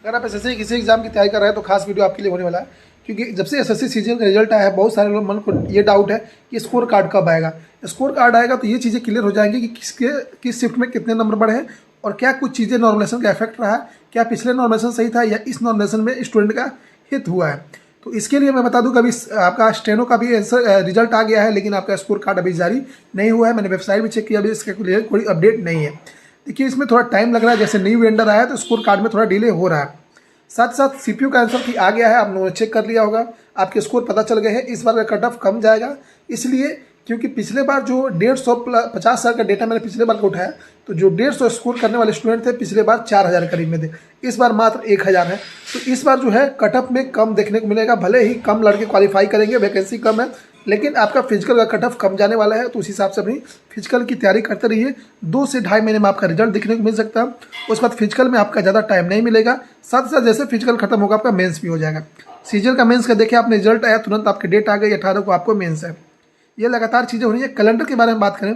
अगर आप एसएससी किसी एग्जाम की तैयारी कर रहे हैं तो खास वीडियो आपके लिए होने वाला है, क्योंकि जब से एसएससी सीजीएल का रिजल्ट आया है बहुत सारे लोग मन को ये डाउट है कि स्कोर कार्ड कब आएगा। स्कोर कार्ड आएगा तो ये चीज़ें क्लियर हो जाएंगी कि किस शिफ्ट में कितने नंबर बढ़े हैं और क्या कुछ चीज़ें नॉर्मलेशन का इफेक्ट रहा है, क्या पिछले नॉर्मलेशन सही था या इस नॉर्मलेशन में स्टूडेंट का हित हुआ है। तो इसके लिए मैं बता दूं कि अभी आपका स्टेनो का भी रिजल्ट आ गया है, लेकिन आपका स्कोर कार्ड अभी जारी नहीं हुआ है। मैंने वेबसाइट भी चेक किया, अभी इसका कोई अपडेट नहीं है। देखिए इसमें थोड़ा टाइम लग रहा है, जैसे न्यू वेंडर आया है तो स्कोर कार्ड में थोड़ा डिले हो रहा है। साथ साथ सीपीयू का आंसर की आ गया है, आप लोगों ने चेक कर लिया होगा, आपके स्कोर पता चल गए हैं। इस बार का कट ऑफ कम जाएगा, इसलिए क्योंकि पिछले बार जो 150 साल का डेटा मैंने पिछले बार का उठाया, तो जो 150 स्कोर करने वाले स्टूडेंट थे पिछले बार 4000 करीब में थे, इस बार मात्र 1000 है। तो इस बार जो है कट ऑफ में कम देखने को मिलेगा। भले ही कम लड़के क्वालिफाई करेंगे, वैकेंसी कम है, लेकिन आपका फिजिकल का कट ऑफ कम जाने वाला है। तो उस हिसाब से अपनी फिजिकल की तैयारी करते रहिए। 2 से ढाई महीने में आपका रिजल्ट देखने को मिल सकता है। उसके बाद फिजिकल में आपका ज़्यादा टाइम नहीं मिलेगा। साथ साथ जैसे फिजिकल खत्म होगा आपका मेंस भी हो जाएगा। सीजीएल का मेंस का देखिए आपने रिजल्ट आया तुरंत आपकी डेट आ गई, 18 को आपको मेंस है। ये लगातार चीज़ें हो रही है। कैलेंडर के बारे में बात करें,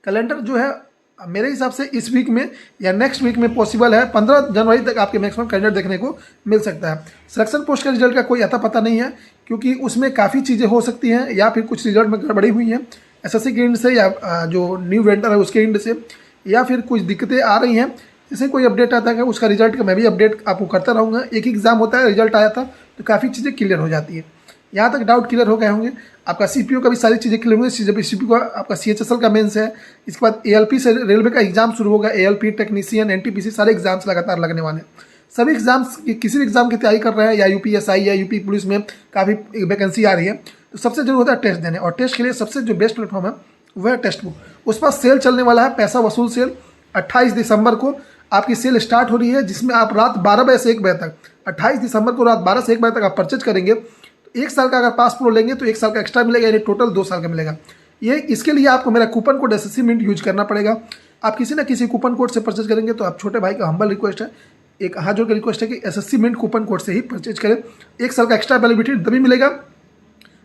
कैलेंडर जो है मेरे हिसाब से इस वीक में या नेक्स्ट वीक में पॉसिबल है। 15 जनवरी तक आपके मैक्सिमम कैलेंडर देखने को मिल सकता है। सिलेक्शन पोस्ट के रिजल्ट का कोई अता पता नहीं है, क्योंकि उसमें काफ़ी चीज़ें हो सकती हैं, या फिर कुछ रिजल्ट में गड़बड़ी हुई हैं एसएससी के एंड से या जो न्यू वेंडर है उसके एंड से, या फिर कुछ दिक्कतें आ रही हैं। जैसे कोई अपडेट आता है उसका रिजल्ट का मैं भी अपडेट आपको करता रहूँगा। एक एग्जाम होता है, रिजल्ट आया था तो काफ़ी चीज़ें क्लियर हो जाती है। यहाँ तक डाउट क्लियर हो गए होंगे। आपका सीपीयू का भी सारी चीज़ें क्लियर होंगी। सीपीयू का आपका सीएचएसएल का मेंस है, इसके बाद एएलपी से रेलवे का एग्जाम शुरू होगा। एएलपी, टेक्नीशियन, एनटीपीसी सारे एग्जाम्स लगातार लगने वाले हैं। सभी एग्जाम्स किसी भी एग्जाम की तैयारी कर रहे हैं या यूपीएसआई या यूपी पुलिस में काफ़ी वैकेंसी आ रही है, तो सबसे जरूरी होता है टेस्ट देने। और टेस्ट के लिए सबसे जो बेस्ट प्लेटफॉर्म है वह है टेस्ट बुक। उस पर सेल चलने वाला है, पैसा वसूल सेल। 28 दिसंबर को आपकी सेल स्टार्ट हो रही है, जिसमें आप रात 12 बजे से 1 बजे तक, 28 दिसंबर को रात 12 से 1 बजे तक आप परचेज करेंगे तो 1 साल का अगर पास प्रो लेंगे तो 1 साल का एक्स्ट्रा मिलेगा, यानी टोटल 2 साल का मिलेगा। ये इसके लिए आपको मेरा coupon code SSC mint use करना पड़ेगा। आप किसी ना किसी कूपन कोड से परचेज करेंगे तो आप छोटे भाई का हम्बल रिक्वेस्ट है, एक हाथ जोड़ के रिक्वेस्ट है कि एसएससी मिंट कूपन कोड से ही परचेज करें। 1 साल का एक्स्ट्रा वैलिडिटी तभी मिलेगा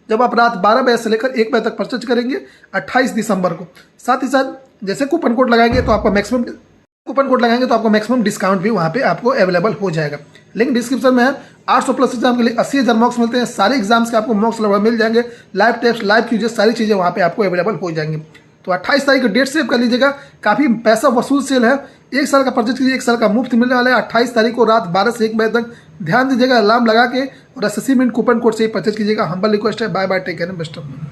जब आप रात 12 बजे से लेकर 1 बजे तक परचेज करेंगे 28 दिसंबर को। साथ ही साथ जैसे कूपन कोड लगाएंगे तो आपका मैक्सिमम डिस्काउंट भी वहाँ पे आपको अवेलेबल हो जाएगा। लिंक डिस्क्रिप्शन में है। 800 प्लस एग्जाम के लिए 80,000 मार्क्स मिलते हैं। सारे एग्जाम्स के आपको मार्क्स लगभग मिल जाएंगे। लाइव टेस्ट, लाइव क्यूजेस, सारी चीज़ें वहाँ पे आपको अवेलेबल हो जाएंगी। तो 28 तारीख को डेट सेव कर लीजिएगा। काफ़ी पैसा वसूल सेल है। 1 साल का परचेज कीजिए, 1 साल का मुफ्त मिलने वाला है। 28 तारीख को रात 12 से 1 बजे तक ध्यान दीजिएगा, अलार्म लगा के, और एसएससी मिंट कूपन कोड से ही परचेज कीजिएगा। हम्बल रिक्वेस्ट है। Bye bye, take care, best of luck.